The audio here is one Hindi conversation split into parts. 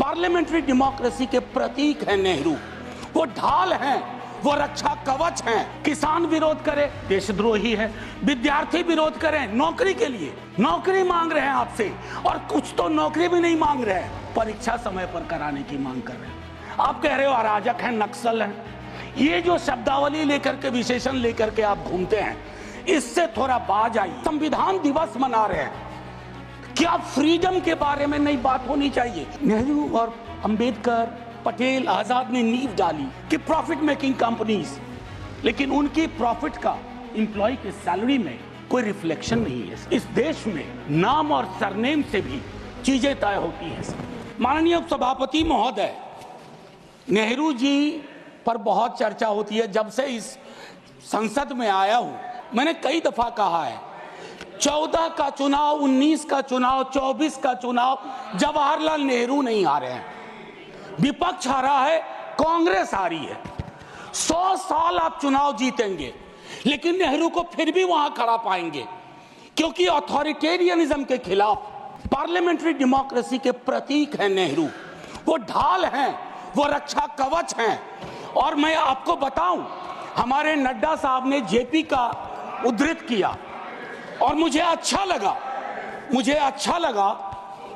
पार्लियामेंट्री डेमोक्रेसी के प्रतीक है नेहरू। वो ढाल हैं, वो रक्षा कवच हैं। किसान विरोध करे देशद्रोही है, विद्यार्थी विरोध करें नौकरी के लिए, नौकरी मांग रहे हैं आपसे, और कुछ तो नौकरी भी नहीं मांग रहे हैं, परीक्षा समय पर कराने की मांग कर रहे हैं। आप कह रहे हो अराजक हैं, नक्सल हैं। ये जो शब्दावली लेकर के, विशेषण लेकर के आप घूमते हैं, इससे थोड़ा बाज आइए। संविधान दिवस मना रहे हैं, क्या फ्रीडम के बारे में नहीं बात होनी चाहिए? नेहरू और अंबेडकर, पटेल, आजाद ने नींव डाली कि प्रॉफिट मेकिंग कंपनीज, लेकिन उनकी प्रॉफिट का एम्प्लॉय के सैलरी में कोई रिफ्लेक्शन नहीं है। इस देश में नाम और सरनेम से भी चीजें तय होती हैं। माननीय सभापति महोदय, नेहरू जी पर बहुत चर्चा होती है। जब से इस संसद में आया हूं, मैंने कई दफा कहा है, 14 का चुनाव, 19 का चुनाव, 24 का चुनाव जवाहरलाल नेहरू नहीं आ रहे हैं, विपक्ष आ रहा है, कांग्रेस आ रही है। 100 साल आप चुनाव जीतेंगे, लेकिन नेहरू को फिर भी वहां खड़ा पाएंगे, क्योंकि अथॉरिटेरियनिज्म के खिलाफ पार्लियामेंट्री डेमोक्रेसी के प्रतीक है नेहरू। वो ढाल हैं, वो रक्षा कवच हैं। और मैं आपको बताऊं, हमारे नड्डा साहब ने जेपी का उद्धृत किया, और मुझे अच्छा लगा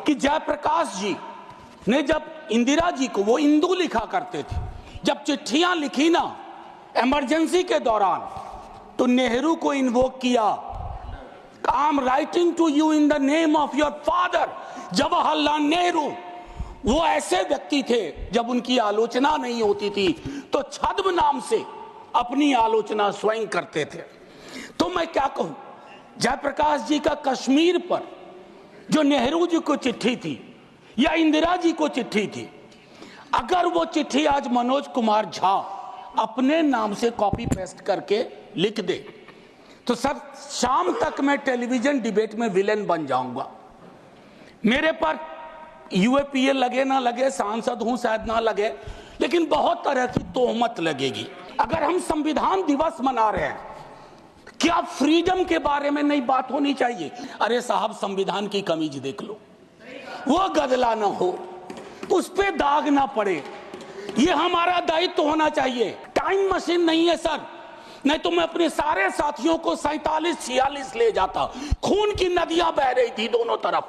कि जयप्रकाश जी ने जब इंदिरा जी को, वो इंदू लिखा करते थे, जब चिट्ठियां लिखी ना इमरजेंसी के दौरान, तो नेहरू को इन्वोक किया। I am writing to you in the name of your father Jawaharlal Nehru. वो ऐसे व्यक्ति थे, जब उनकी आलोचना नहीं होती थी तो छद्म नाम से अपनी आलोचना स्वयं करते थे। तो मैं क्या कहूं, जयप्रकाश जी का कश्मीर पर जो नेहरू जी को चिट्ठी थी या इंदिरा जी को चिट्ठी थी, अगर वो चिट्ठी आज मनोज कुमार झा अपने नाम से कॉपी पेस्ट करके लिख दे, तो सर शाम तक मैं टेलीविजन डिबेट में विलेन बन जाऊंगा। मेरे पर यूएपीए लगे ना लगे, सांसद हूं शायद ना लगे, लेकिन बहुत तरह की तोहमत लगेगी। अगर हम संविधान दिवस मना रहे हैं, क्या फ्रीडम के बारे में नहीं बात होनी चाहिए? अरे साहब, संविधान की कमीज देख लो, वो गदला ना हो, उस पे दाग ना पड़े, ये हमारा दायित्व होना चाहिए। टाइम मशीन नहीं है सर, नहीं तो मैं अपने सारे साथियों को 47-46 ले जाता। खून की नदियां बह रही थी दोनों तरफ,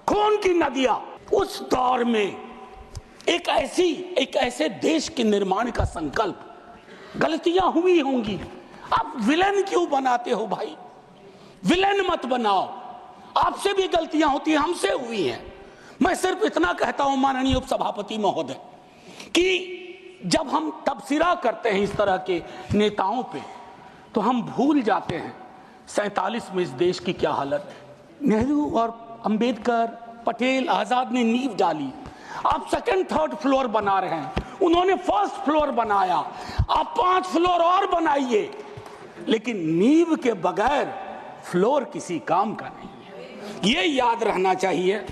खून की नदियां। उस दौर में एक ऐसे देश के निर्माण का संकल्प, गलतियां हुई होंगी। आप विलेन क्यों बनाते हो भाई? विलेन मत बनाओ, आपसे भी गलतियां होती हैं, हमसे हुई हैं। मैं सिर्फ इतना कहता हूं माननीय उपसभापति महोदय, कि जब हम तबसरा करते हैं इस तरह के नेताओं पे, तो हम भूल जाते हैं 47 में इस देश की क्या हालत है। नेहरू और अंबेडकर, पटेल, आजाद ने नींव डाली। आप सेकंड थर्ड फ्लोर बना रहे हैं, उन्होंने फर्स्ट फ्लोर बनाया, आप 5 फ्लोर और बनाइए, लेकिन नींव के बगैर फ्लोर किसी काम का नहीं है, ये याद रहना चाहिए।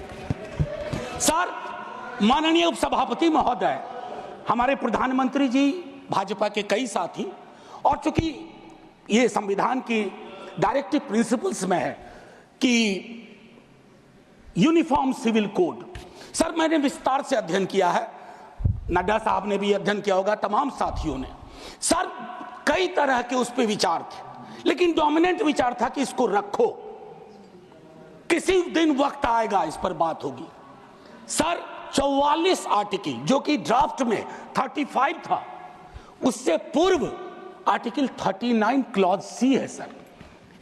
सर, माननीय उपसभापति महोदय, हमारे प्रधानमंत्री जी, भाजपा के कई साथी, और चूंकि ये संविधान की डायरेक्टिव प्रिंसिपल्स में है कि यूनिफॉर्म सिविल कोड, सर मैंने विस्तार से अध्ययन किया है, नड्डा साहब ने भी अध्ययन किया होगा, तमाम साथियों ने। सर कई तरह के उस पे विचार थे, लेकिन डोमिनेंट विचार था कि इसको रखो, किसी दिन वक्त आएगा इस पर बात होगी। सर 44 आर्टिकल, जो कि ड्राफ्ट में 35 था, उससे पूर्व आर्टिकल 39 क्लॉज सी है sir,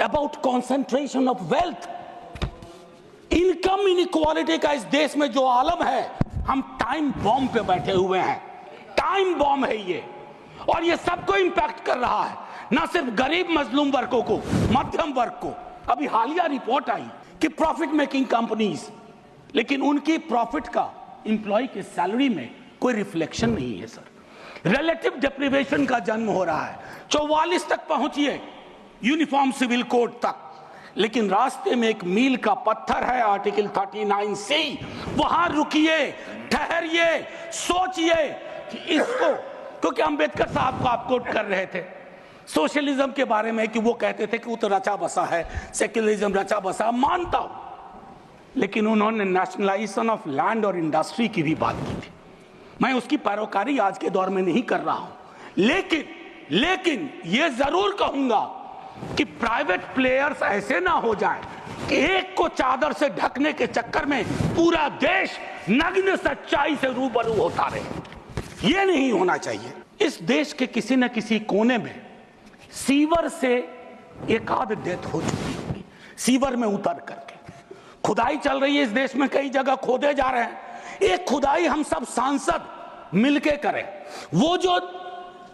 about concentration of wealth. Income inequality का इस देश में जो आलम है, हम टाइम बॉम्ब पे बैठे हुए हैं, टाइम बॉम्ब है ये, और ये सबको इंपैक्ट कर रहा है, ना सिर्फ गरीब मजलूम वर्गों को, मध्यम वर्ग को। अभी हालिया रिपोर्ट आई कि प्रॉफिट मेकिंग कंपनीज, लेकिन उनकी प्रॉफिट का एम्प्लॉय के सैलरी में कोई रिफ्लेक्शन नहीं है सर। रिलेटिव डिप्रिवेशन का जन्म हो रहा है। 44 तक पहुंचिए, यूनिफॉर्म सिविल कोड तक, लेकिन रास्ते में एक मील का पत्थर है, आर्टिकल 39C। वहां रुकिए, ठहरिए, सोचिए कि इसको, क्योंकि अंबेडकर साहब को आप कोट कर रहे थे सोशलिज्म के बारे में, कि वो कहते थे कि वो तो रचा बसा है, सेक्युलरिज्म रचा बसा, मानता हूं, लेकिन उन्होंने नेशनलाइजेशन ऑफ लैंड और इंडस्ट्री की भी बात की थी। मैं उसकी पैरोकारी आज के दौर में नहीं कर रहा हूं, लेकिन ये जरूर कहूंगा कि प्राइवेट प्लेयर्स ऐसे ना हो जाएं कि एक को चादर से ढकने के चक्कर में पूरा देश नग्न सच्चाई से रूबरू होता रहे। ये नहीं होना चाहिए। इस देश के किसी न किसी कोने में सीवर से एक आध डेथ हो चुकी होगी, सीवर में उतर करके। खुदाई चल रही है इस देश में, कई जगह खोदे जा रहे हैं। एक खुदाई हम सब सांसद मिलके करें। वो जो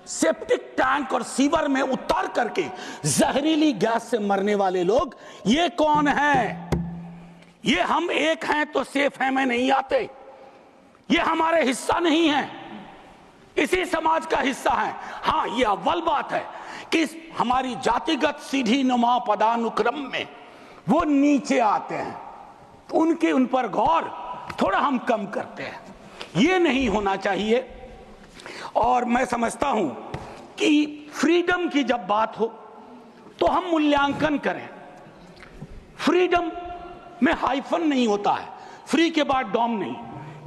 सेप्टिक टैंक और सीवर में उतर करके जहरीली गैस से मरने वाले लोग, ये कौन है? ये हम एक हैं तो सेफ हैं में नहीं आते। ये हमारे हिस्सा नहीं है, इसी समाज का हिस्सा है। हाँ, ये अव्वल बात है कि हमारी जातिगत सीढ़ी नुमा पदानुक्रम में वो नीचे आते हैं, उनके उन पर गौर थोड़ा हम कम करते हैं। ये नहीं होना चाहिए। और मैं समझता हूं कि फ्रीडम की जब बात हो तो हम मूल्यांकन करें। फ्रीडम में हाइफन नहीं होता है, फ्री के बाद डॉम नहीं।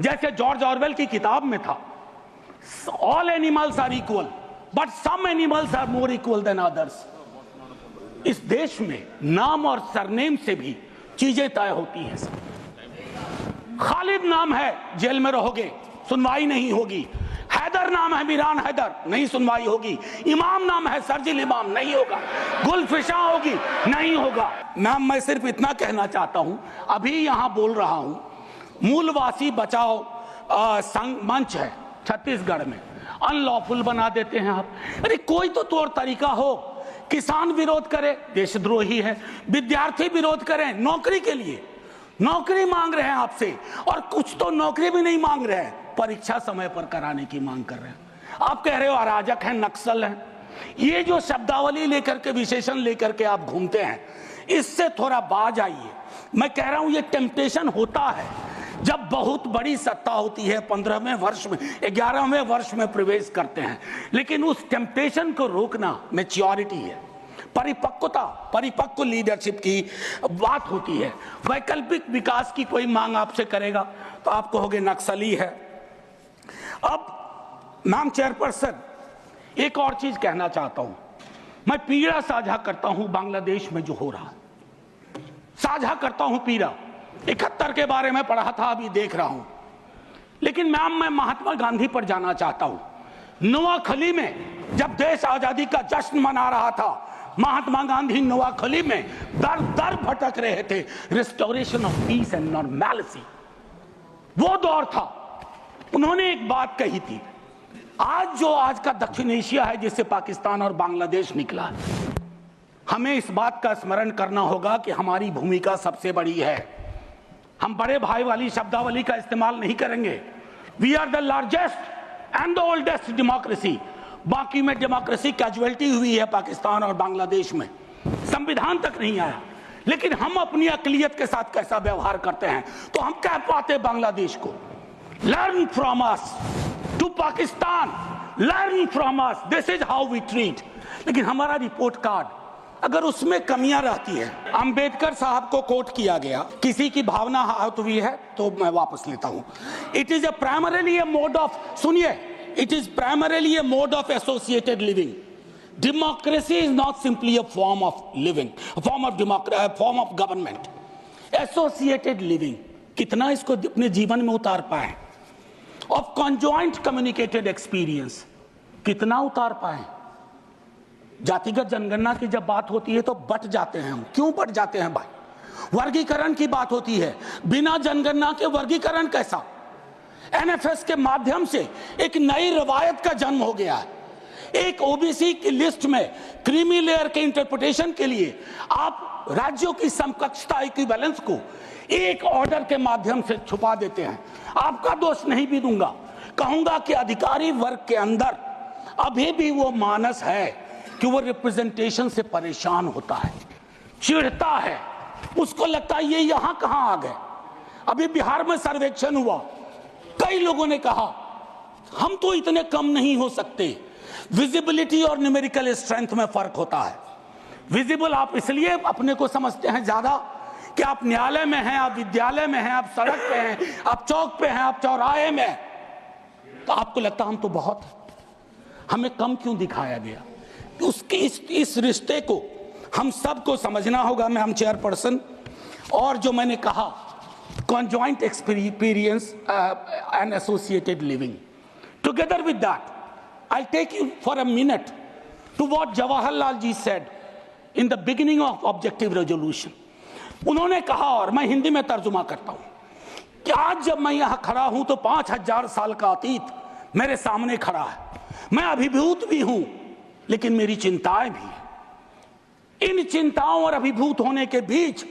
जैसे जॉर्ज ऑरवेल की किताब में था, all animals are equal but some animals are more equal than others. इस देश में नाम और सरनेम से भी चीजें तय होती हैं। खालिद नाम है, जेल में रहोगे, सुनवाई नहीं होगी। हैदर नाम है, मीरान हैदर, नहीं सुनवाई होगी। इमाम नाम है, सरजिल इमाम, नहीं होगा। गुलफिशा होगी, नहीं होगा। मैं सिर्फ इतना कहना चाहता हूं, अभी यहां बोल रहा हूं, मूलवासी बचाओ संघ मंच है छत्तीसगढ़ में, अनलॉफुल बना देते हैं आप। अरे कोई तो तौर तरीका हो। किसान विरोध करे, देशद्रोही है। विद्यार्थी विरोध करें नौकरी के लिए, नौकरी मांग रहे हैं आपसे, और कुछ तो नौकरी भी नहीं मांग रहे हैं, परीक्षा समय पर कराने की मांग कर रहे हैं। आप कह रहे हो अराजक हैं, नक्सल हैं। ये जो शब्दावली लेकर के, विशेषण लेकर के आप घूमते हैं, इससे थोड़ा बाज आइए। मैं कह रहा हूं ये टेम्पटेशन होता है जब बहुत बड़ी सत्ता होती है, 15वें वर्ष में, 11वें वर्ष में प्रवेश करते हैं। लेकिन उस टेम्पटेशन को रोकना मैच्योरिटी है, परिपक्वता, परिपक्व लीडरशिप की बात होती है। वैकल्पिक विकास की कोई मांग आपसे करेगा तो आप कहोगे नक्सली है। अब मैम चेयरपर्सन, एक और चीज कहना चाहता हूं। मैं पीड़ा साझा करता हूं बांग्लादेश में जो हो रहा, साझा करता हूं पीड़ा। 71 के बारे में पढ़ा था, अभी देख रहा हूं। लेकिन मैम मैं महात्मा गांधी पर जाना चाहता हूं। नोआखली में जब देश आजादी का जश्न मना रहा था, महात्मा गांधी नोआखली में दर दर भटक रहे थे, restoration of peace and normality. वो दौर था। उन्होंने एक बात कही थी, आज का दक्षिण एशिया है जिससे पाकिस्तान और बांग्लादेश निकला है, हमें इस बात का स्मरण करना होगा कि हमारी भूमिका सबसे बड़ी है। हम बड़े भाई वाली शब्दावली का इस्तेमाल नहीं करेंगे। We are the largest and the oldest democracy. बाकी में डेमोक्रेसी कैजुअलिटी हुई है पाकिस्तान और बांग्लादेश में, संविधान तक नहीं आया। लेकिन हम अपनी अकलियत के साथ कैसा व्यवहार करते हैं, तो हम कह पाते बांग्लादेश को, learn from us to Pakistan, learn from us, this is how we treat. लेकिन हमारा रिपोर्ट कार्ड, अगर उसमें कमियां रहती है, अंबेडकर साहब को कोट किया गया, किसी की भावना आहत हुई है तो मैं वापस लेता हूं। It is primarily A mode of, सुनिए, it is primarily a mode of associated living. Democracy is not simply a form of living, a form of government. Associated living, कितना इसको अपने जीवन में उतार पाए? Of conjoint communicated experience, कितना उतार पाए? जातिगत जनगणना की जब बात होती है तो बट जाते हैं हम। क्यों बट जाते हैं भाई? वर्गीकरण की बात होती है, बिना जनगणना के वर्गीकरण कैसा? एनएफएस के माध्यम से एक नई रवायत का जन्म हो गया है। एक ओबीसी की लिस्ट में क्रीमी लेयर के इंटरप्रिटेशन के लिए आप राज्यों की समकक्षता, इक्विवेलेंस को एक ऑर्डर के माध्यम से छुपा देते हैं। आपका दोष नहीं भी दूंगा, कहूंगा कि अधिकारी वर्ग के अंदर अभी भी वो मानस है कि वो रिप्रेजेंटेशन से परेशान होता है, चिढ़ता है, उसको लगता है ये यहां कहां आ गए। अभी बिहार में सर्वेक्षण हुआ, कई लोगों ने कहा हम तो इतने कम नहीं हो सकते। विजिबिलिटी और न्यूमेरिकल स्ट्रेंथ में फर्क होता है। विजिबल आप इसलिए अपने को समझते हैं ज्यादा कि आप न्यायालय में हैं, आप विद्यालय में हैं, आप सड़क पे हैं, आप चौक पे हैं, आप चौराहे में हैं, तो आपको लगता हम तो बहुत, हमें कम क्यों दिखाया गया? उसके इस रिश्ते को हम सबको समझना होगा। मैम चेयरपर्सन, और जो मैंने कहा conjoint experience and associated living. Together with that, I'll take you for a minute to what Jawaharlal ji said in the beginning of objective resolution. उन्होंने कहा, और मैं हिंदी में तर्जुमा करता हूं, कि आज जब मैं यहां खड़ा हूं तो 5000 साल का अतीत मेरे सामने खड़ा है। मैं अभिभूत भी हूं, लेकिन मेरी चिंताएं भी हैं। इन चिंताओं और अभिभूत होने के बीच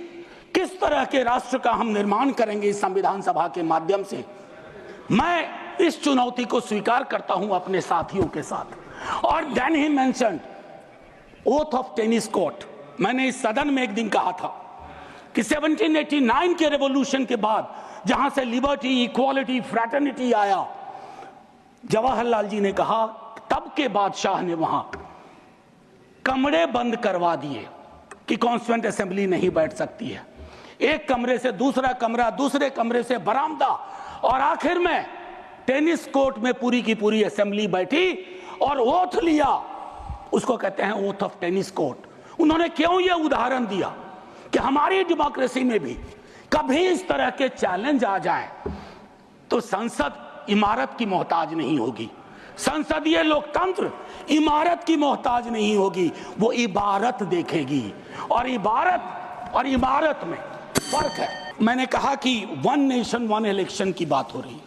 किस तरह के राष्ट्र का हम निर्माण करेंगे इस संविधान सभा के माध्यम से, मैं इस चुनौती को स्वीकार करता हूं अपने साथियों के साथ। और then he mentioned oath of tennis court. मैंने इस सदन में एक दिन कहा था कि 1789 के रेवोल्यूशन के बाद जहां से लिबर्टी, इक्वालिटी, फ्रैटर्निटी आया, जवाहरलाल जी ने कहा तब के बादशाह ने वहां कमरे बंद करवा दिए कि कॉन्स्टिट्यूएंट असेंबली नहीं बैठ सकती है। एक कमरे से दूसरा कमरा, दूसरे कमरे से बरामदा, और आखिर में टेनिस कोर्ट में पूरी की पूरी असेंबली बैठी और ओथ लिया। उसको कहते हैं ओथ ऑफ टेनिस कोर्ट। उन्होंने क्यों यह उदाहरण दिया कि हमारी डेमोक्रेसी में भी कभी इस तरह के चैलेंज आ जाए तो संसद इमारत की मोहताज नहीं होगी। संसदीय लोकतंत्र इमारत की मोहताज नहीं होगी, वो इबारत देखेगी। और इबारत और इमारत में फर्क है। मैंने कहा कि वन नेशन वन इलेक्शन की बात हो रही है,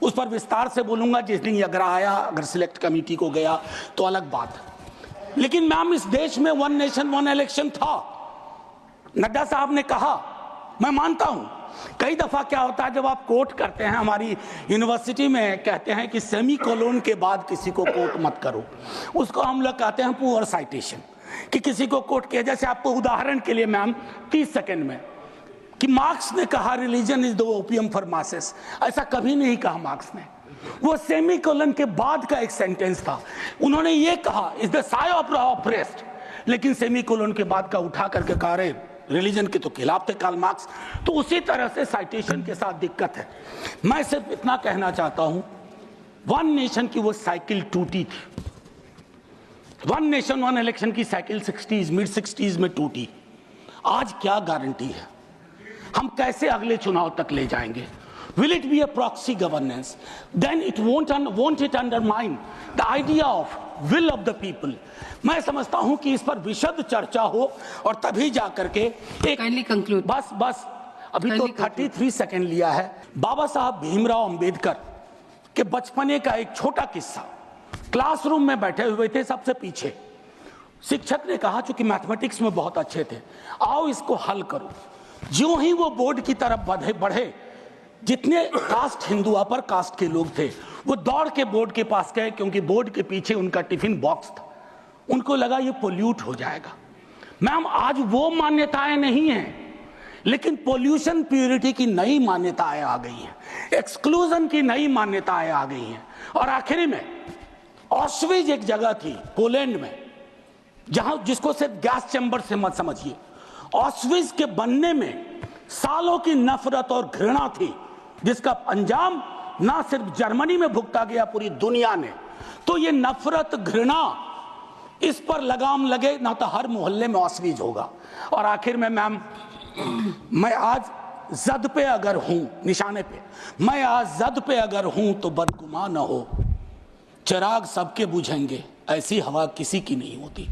उस पर विस्तार से बोलूंगा जिस दिन अगर आया, अगर सिलेक्ट कमेटी को गया तो अलग बात है। लेकिन मैम, इस देश में वन नेशन वन इलेक्शन था। नड्डा साहब ने कहा, मैं मानता हूं, कई दफा क्या होता है जब आप कोट करते हैं, हमारी यूनिवर्सिटी में कहते हैं कि सेमी कोलोन के बाद किसी को कोट मत करो, उसको हम लोग कहते हैं पुअर साइटेशन, कि किसी को कोट किया। जैसे आपको उदाहरण के लिए मैम 30 सेकंड में, कि मार्क्स ने कहा religion is the opium for masses, ऐसा कभी नहीं कहा मार्क्स ने। वो सेमी कोलन के बाद का एक सेंटेंस था। उन्होंने ये कहा is the Sai of oppressed, लेकिन सेमी कोलन के बाद का उठा करके कहा रहे रिलीजन के तो खिलाफ थे कार्ल मार्क्स। तो उसी तरह से साइटेशन के साथ दिक्कत है। मैं सिर्फ इतना कहना चाहता हूं, वन नेशन की वो साइकिल टूटी थी। वन नेशन वन इलेक्शन की साइकिल 60s मिड 60s में टूटी। आज क्या गारंटी है हम कैसे अगले चुनाव तक ले जाएंगे? Will it be a proxy governance? Then it won't it undermine the idea of will of the people? मैं समझता हूं कि इस पर विशद चर्चा हो और तभी जाकर के एक बस अभी तो 33 सेकंड लिया है। बाबा साहब भीमराव अंबेडकर के बचपने का एक छोटा किस्सा। क्लासरूम में बैठे हुए थे सबसे पीछे, शिक्षक ने कहा, चूंकि मैथमेटिक्स में बहुत अच्छे थे, आओ इसको हल करो। ज्यों ही वो बोर्ड की तरफ बढ़े, जितने कास्ट हिंदू अपर कास्ट के लोग थे वो दौड़ के बोर्ड के पास गए, क्योंकि बोर्ड के पीछे उनका टिफिन बॉक्स था। उनको लगा ये पोल्यूट हो जाएगा। मैम, आज वो मान्यताएं नहीं हैं, लेकिन पोल्यूशन प्योरिटी की नई मान्यताएं आ गई हैं, एक्सक्लूजन की नई मान्यताएं आ गई हैं। और आखिरी में ऑस्विज एक जगह थी पोलैंड में, जहां जिसको सिर्फ गैस चैम्बर से मत समझिए, ऑस्विज के बनने में सालों की नफरत और घृणा थी, जिसका अंजाम ना सिर्फ जर्मनी में भुगता गया, पूरी दुनिया ने। तो ये नफरत, घृणा, इस पर लगाम लगे ना तो हर मोहल्ले में ऑस्विज होगा। और आखिर में मैम, मैं आज जद पे अगर हूं, निशाने पे, मैं आज जद पे अगर हूं तो बदगुमान न हो, चिराग सबके बुझेंगे, ऐसी हवा किसी की नहीं होती।